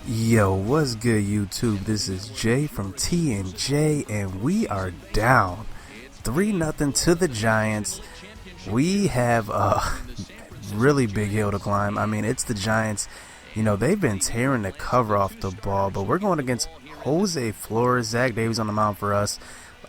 Yo, what's good, YouTube? This is Jay from T&J, and we are down 3-0 to the Giants. We have a really big hill to climb. I mean, it's the Giants. You know, they've been tearing the cover off the ball, but we're going against Jose Flores. Zach Davies on the mound for us.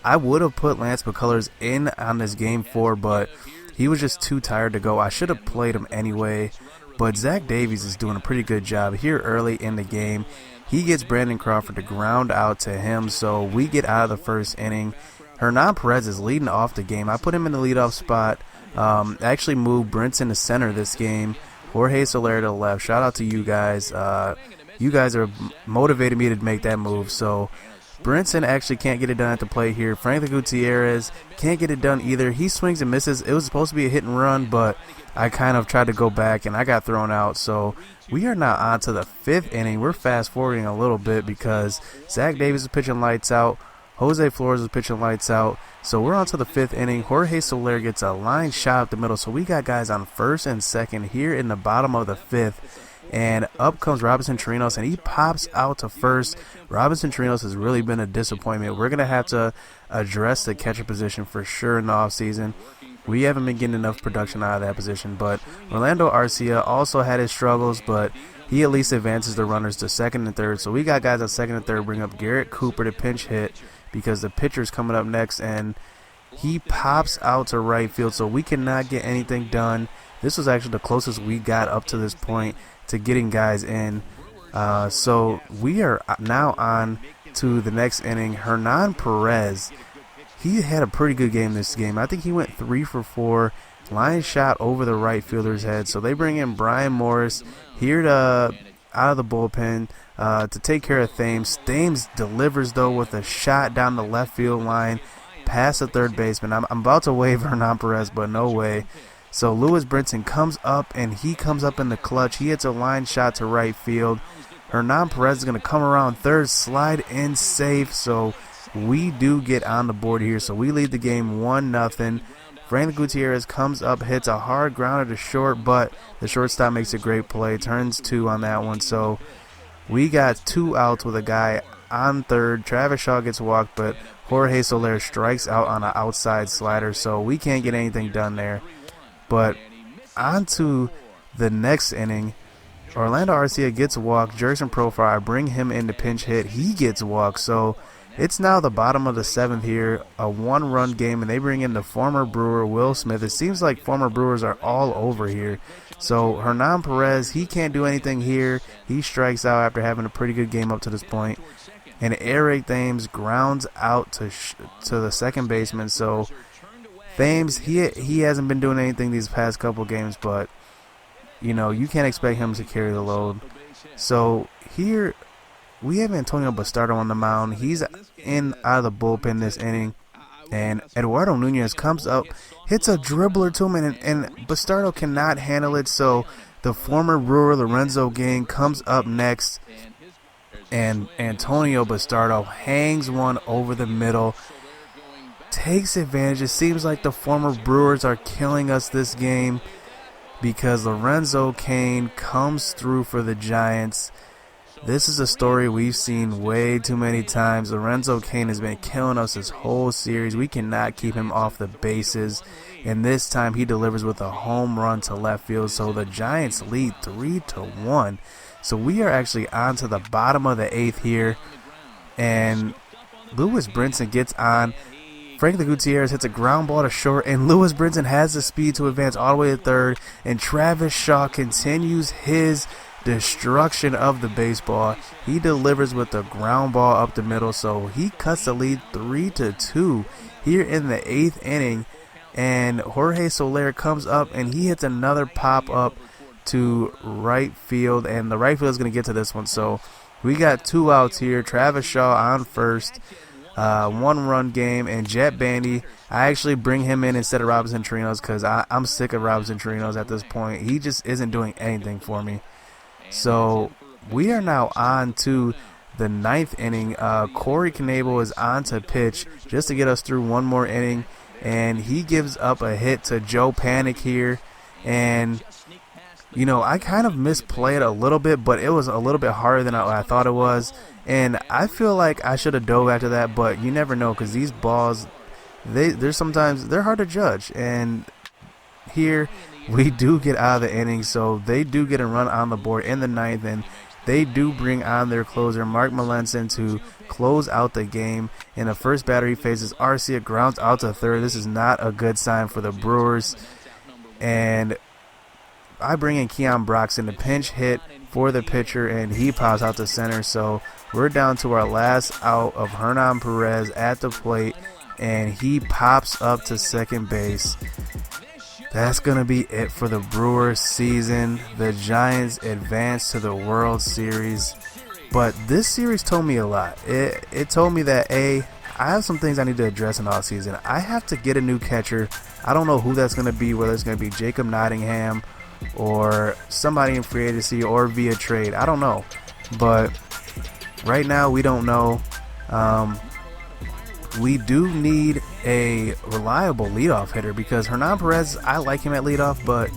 I would have put Lance McCullers in on this game 4, but he was just too tired to go. I should have played him anyway. But Zach Davies is doing a pretty good job here early in the game. He gets Brandon Crawford to ground out to him, so we get out of the first inning. Hernan Perez is leading off the game. I put him in the leadoff spot. Actually moved Brinson to center this game. Jorge Soler to the left. Shout out to you guys. You guys are motivated me to make that move. So Brinson actually can't get it done at the plate here. Franklin Gutierrez can't get it done either. He swings and misses. It was supposed to be a hit and run, but I kind of tried to go back and I got thrown out. So we are now on to the 5th inning. We're fast forwarding a little bit because Zach Davies is pitching lights out. Jose Flores is pitching lights out. So we're on to the 5th inning. Jorge Soler gets a line shot up the middle. So we got guys on first and second here in the bottom of the 5th. And up comes Robinson Chirinos, and he pops out to first. Robinson Chirinos has really been a disappointment. We're going to have to address the catcher position for sure in the offseason. We haven't been getting enough production out of that position. But Orlando Arcia also had his struggles, but he at least advances the runners to second and third. So we got guys on second and third. Bring up Garrett Cooper to pinch hit because the pitcher's coming up next, and he pops out to right field. So we cannot get anything done. This was actually the closest we got up to this point to getting guys in. So we are now on to the next inning. Hernan Perez, he had a pretty good game this game. I think he went 3 for 4. Line shot over the right fielder's head. So they bring in Brian Morris here to out of the bullpen to take care of Thames. Thames delivers though with a shot down the left field line past the third baseman. I'm about to wave Hernan Perez, but no way. So Lewis Brinson comes up, and he comes up in the clutch. He hits a line shot to right field. Hernan Perez is going to come around third, slide in safe. So we do get on the board here. So we lead the game 1-0. Franklin Gutierrez comes up, hits a hard grounder to short, but the shortstop makes a great play, turns 2 on that one. So we got 2 outs with a guy on third. Travis Shaw gets walked, but Jorge Soler strikes out on an outside slider. So we can't get anything done there. But on to the next inning. Orlando Arcia gets walked. Jerson Profar, I bring him in to pinch hit. He gets walked. So it's now the bottom of the 7th here, a 1-run game, and they bring in the former Brewer, Will Smith. It seems like former Brewers are all over here. So Hernan Perez, he can't do anything here. He strikes out after having a pretty good game up to this point. And Eric Thames grounds out to the second baseman. So Thames, he hasn't been doing anything these past couple games, but, you know, you can't expect him to carry the load. So here we have Antonio Bastardo on the mound. He's in out of the bullpen this inning, and Eduardo Nunez comes up, hits a dribbler to him, and Bastardo cannot handle it. So the former Brewer, Lorenzo Gang, comes up next, and Antonio Bastardo hangs one over the middle. Takes advantage. It seems like the former Brewers are killing us this game because Lorenzo Cain comes through for the Giants. This is a story we've seen way too many times. Lorenzo Cain has been killing us this whole series. We cannot keep him off the bases, and this time he delivers with a home run to left field. So the Giants lead 3-1. So we are actually on to the bottom of the 8th here, and Lewis Brinson gets on. Franklin Gutierrez hits a ground ball to short, and Lewis Brinson has the speed to advance all the way to third, and Travis Shaw continues his destruction of the baseball. He delivers with a ground ball up the middle, so he cuts the lead 3-2 here in the 8th inning, and Jorge Soler comes up, and he hits another pop-up to right field, and the right field is going to get to this one. So we got 2 outs here. Travis Shaw on first. 1-run game, and Jet Bandy, I actually bring him in instead of Robinson Chirinos because I'm sick of Robinson Chirinos at this point. He just isn't doing anything for me. So we are now on to the 9th inning. Corey Knebel is on to pitch just to get us through one more inning, and he gives up a hit to Joe Panic here, and I kind of misplayed a little bit, but it was a little bit harder than I thought it was. And I feel like I should have dove after that, but you never know because these balls, they're sometimes they're hard to judge. And here we do get out of the inning, so they do get a run on the board in the ninth, and they do bring on their closer, Mark Melanson, to close out the game. In the first batter he faces Arcia, grounds out to third. This is not a good sign for the Brewers. And I bring in Keon Broxton, the pinch hit for the pitcher, and he pops out to center. So we're down to our last out of Hernan Perez at the plate, and he pops up to second base. That's going to be it for the Brewers season. The Giants advance to the World Series. But this series told me a lot. It told me that, I have some things I need to address in the offseason. I have to get a new catcher. I don't know who that's going to be, whether it's going to be Jacob Nottingham or somebody in free agency or via trade. I don't know. But right now we don't know. We do need a reliable leadoff hitter because Hernan Perez, I like him at leadoff, but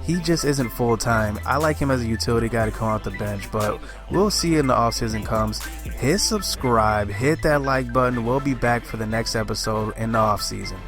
he just isn't full-time. I like him as a utility guy to come off the bench, but we'll see in the offseason comes. Hit subscribe, hit that like button. We'll be back for the next episode in the offseason.